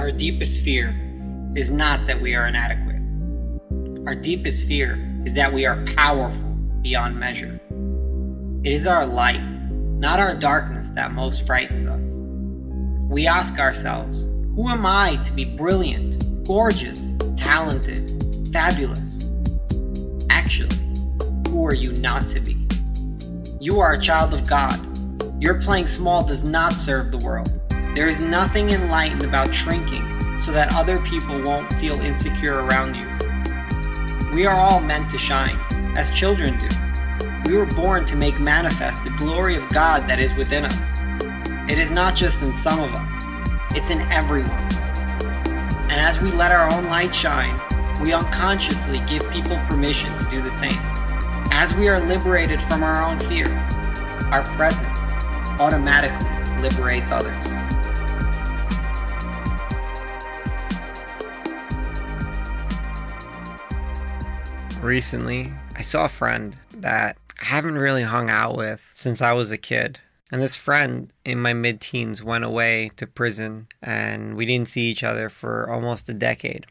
Our deepest fear is not that we are inadequate. Our deepest fear is that we are powerful beyond measure. It is our light, not our darkness, that most frightens us. We ask ourselves, who am I to be brilliant, gorgeous, talented, fabulous? Actually, who are you not to be? You are a child of God. Your playing small does not serve the world. There is nothing enlightened about shrinking so that other people won't feel insecure around you. We are all meant to shine, as children do. We were born to make manifest the glory of God that is within us. It is not just in some of us, it's in everyone. And as we let our own light shine, we unconsciously give people permission to do the same. As we are liberated from our own fear, our presence automatically liberates others. Recently, I saw a friend that I haven't really hung out with since I was a kid. And this friend in my mid-teens went away to prison, and we didn't see each other for almost a decade.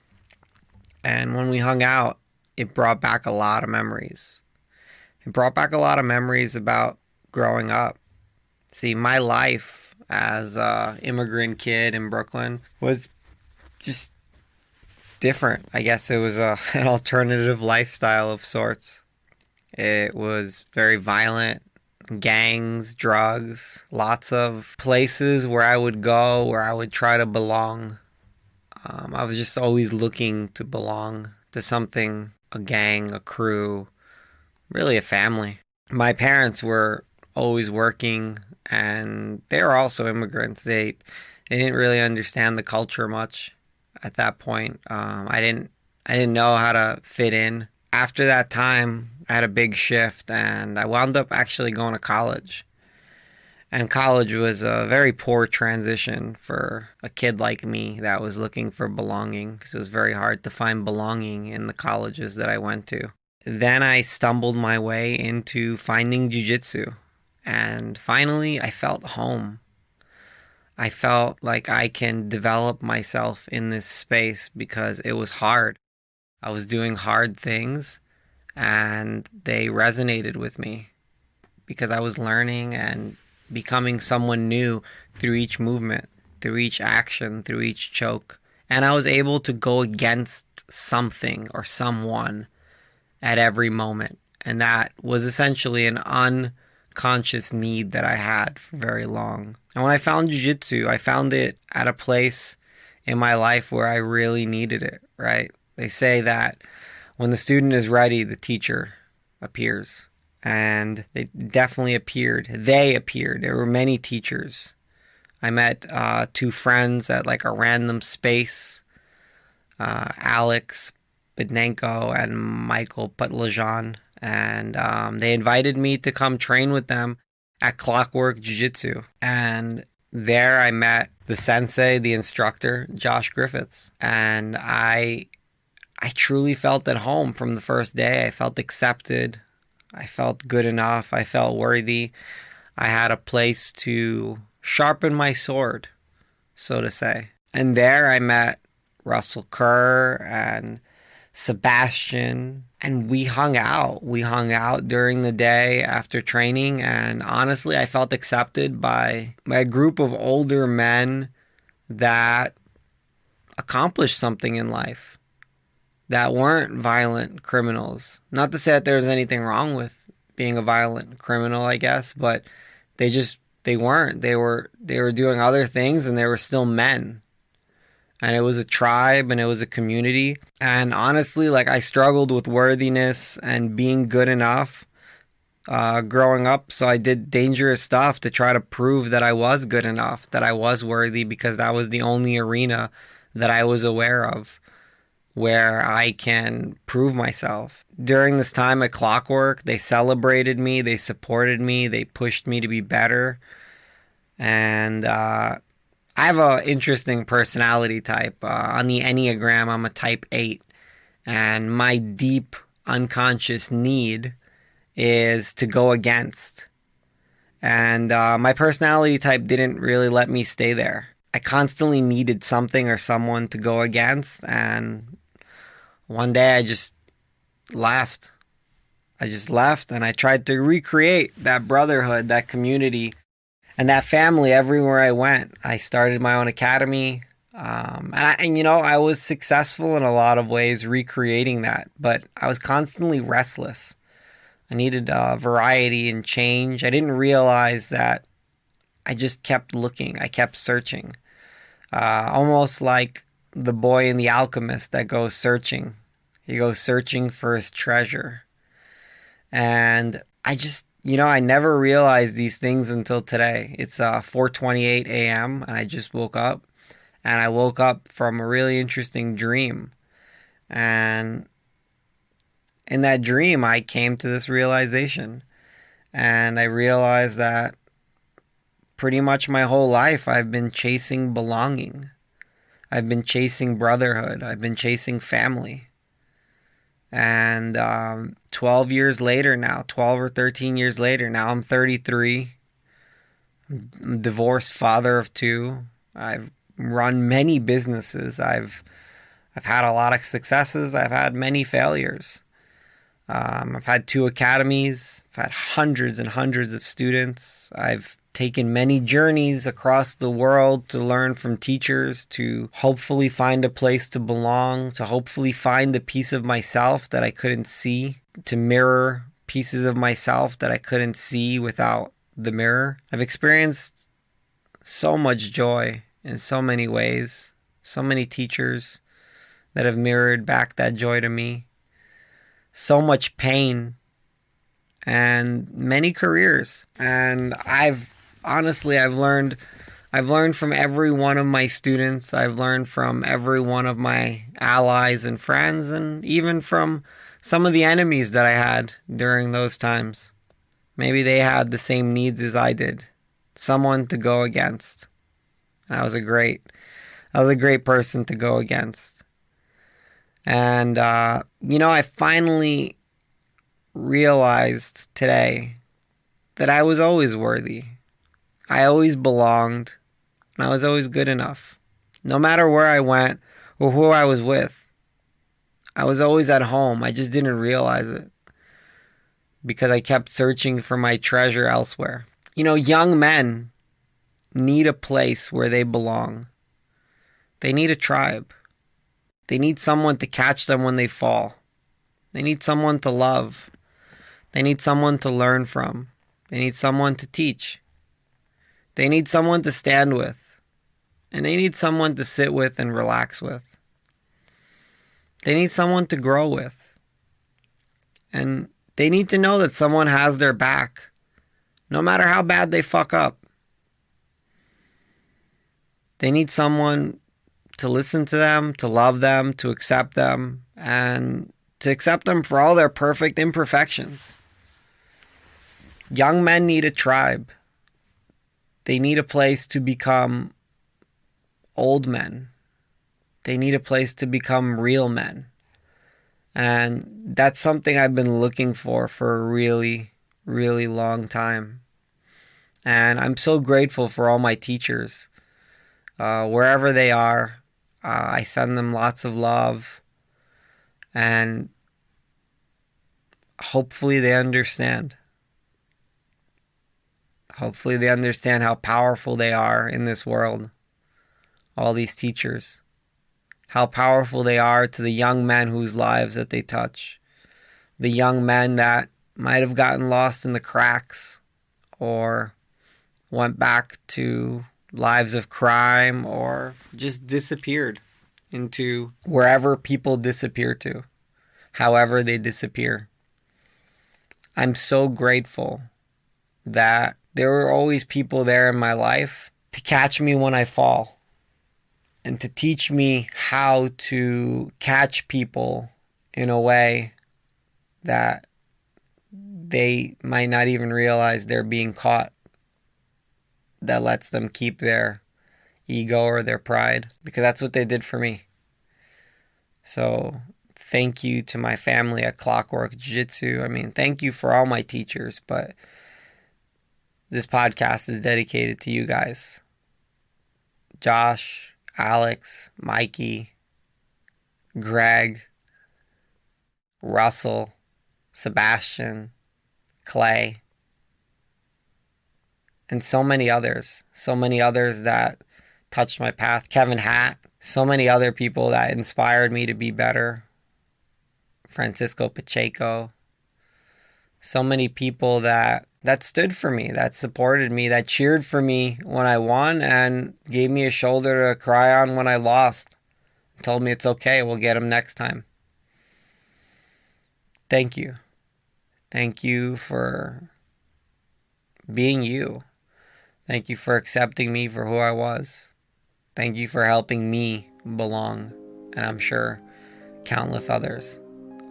And when we hung out, it brought back a lot of memories. It brought back a lot of memories about growing up. See, my life as an immigrant kid in Brooklyn was just different. I guess it was an alternative lifestyle of sorts. It was very violent, gangs, drugs, lots of places where I would go, where I would try to belong. I was just always looking to belong to something, a gang, a crew, really a family. My parents were always working, and they were also immigrants. They didn't really understand the culture much at that point. I didn't know how to fit in. After that time, I had a big shift, and I wound up actually going to college. And college was a very poor transition for a kid like me that was looking for belonging, because it was very hard to find belonging in the colleges that I went to. Then I stumbled my way into finding jiu-jitsu, and finally I felt home. I felt like I can develop myself in this space because it was hard. I was doing hard things, and they resonated with me because I was learning and becoming someone new through each movement, through each action, through each choke. And I was able to go against something or someone at every moment. And that was essentially an unconscious need that I had for very long. And when I found jiu-jitsu, I found it at a place in my life where I really needed it, right? They say that when the student is ready, the teacher appears. And they definitely appeared. They appeared. There were many teachers. I met two friends at like a random space, Alex Bednenko and Michael Putlajan. And they invited me to come train with them at Clockwork Jiu-Jitsu. And there I met the sensei, the instructor, Josh Griffiths. And I truly felt at home from the first day. I felt accepted. I felt good enough. I felt worthy. I had a place to sharpen my sword, so to say. And there I met Russell Kerr and Sebastian, and we hung out. We hung out during the day after training, and honestly, I felt accepted by a group of older men that accomplished something in life, that weren't violent criminals. Not to say that there was anything wrong with being a violent criminal, I guess, but they weren't. They were doing other things, and they were still men. And it was a tribe, and it was a community. And honestly, like, I struggled with worthiness and being good enough growing up. So I did dangerous stuff to try to prove that I was good enough, that I was worthy, because that was the only arena that I was aware of where I can prove myself. During this time at Clockwork, they celebrated me, they supported me, they pushed me to be better. And I have an interesting personality type. On the Enneagram, I'm a type 8. And my deep unconscious need is to go against. And my personality type didn't really let me stay there. I constantly needed something or someone to go against, and one day I just left. I just left and I tried to recreate that brotherhood, that community, and that family everywhere I went. I started my own academy. I was successful in a lot of ways recreating that, but I was constantly restless. I needed variety and change. I didn't realize that I just kept looking. I kept searching. Almost like the boy in The Alchemist that goes searching. He goes searching for his treasure. And I never realized these things until today. It's 4:28 a.m. and I just woke up. And I woke up from a really interesting dream. And in that dream, I came to this realization. And I realized that pretty much my whole life I've been chasing belonging. I've been chasing brotherhood. I've been chasing family. And 12 years later now, 12 or 13 years later, now I'm 33. I'm a divorced father of two. I've run many businesses. I've had a lot of successes. I've had many failures. I've had two academies. I've had hundreds and hundreds of students. I've taken many journeys across the world to learn from teachers, to hopefully find a place to belong, to hopefully find a piece of myself that I couldn't see, to mirror pieces of myself that I couldn't see without the mirror. I've experienced so much joy in so many ways, so many teachers that have mirrored back that joy to me, so much pain, and many careers. And I've learned from every one of my students. I've learned from every one of my allies and friends, and even from some of the enemies that I had during those times. Maybe they had the same needs as I did. Someone to go against. And I was a great person to go against. And, I finally realized today that I was always worthy. I always belonged. And I was always good enough. No matter where I went or who I was with, I was always at home. I just didn't realize it because I kept searching for my treasure elsewhere. Young men need a place where they belong. They need a tribe. They need someone to catch them when they fall. They need someone to love. They need someone to learn from. They need someone to teach. They need someone to stand with. And they need someone to sit with and relax with. They need someone to grow with. And they need to know that someone has their back, no matter how bad they fuck up. They need someone to listen to them, to love them, to accept them, and to accept them for all their perfect imperfections. Young men need a tribe. They need a place to become old men. They need a place to become real men. And that's something I've been looking for a really, really long time. And I'm so grateful for all my teachers. Wherever they are, I send them lots of love. And hopefully they understand. Hopefully they understand how powerful they are in this world. All these teachers. How powerful they are to the young men whose lives that they touch. The young men that might have gotten lost in the cracks or went back to lives of crime or just disappeared into wherever people disappear to, however they disappear. I'm so grateful that there were always people there in my life to catch me when I fall and to teach me how to catch people in a way that they might not even realize they're being caught, that lets them keep their ego or their pride, because that's what they did for me. So thank you to my family at Clockwork Jiu-Jitsu. I mean, thank you for all my teachers, but this podcast is dedicated to you guys. Josh, Alex, Mikey, Greg, Russell, Sebastian, Clay, and so many others that touched my path. Kevin Hatt, so many other people that inspired me to be better. Francisco Pacheco, so many people that stood for me, that supported me, that cheered for me when I won and gave me a shoulder to cry on when I lost. Told me it's okay, we'll get them next time. Thank you. Thank you for being you. Thank you for accepting me for who I was. Thank you for helping me belong, and I'm sure countless others.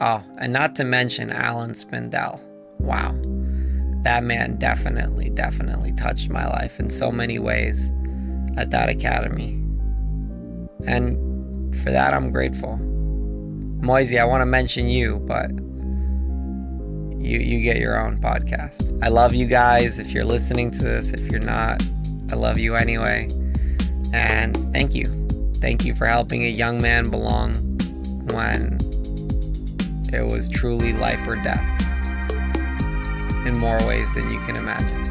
Oh, and not to mention Alan Spindell. Wow. That man definitely touched my life in so many ways at that academy. And for that, I'm grateful. Moisey, I want to mention you, but you get your own podcast. I love you guys. If you're listening to this, if you're not, I love you anyway. And thank you. Thank you for helping a young man belong when it was truly life or death in more ways than you can imagine.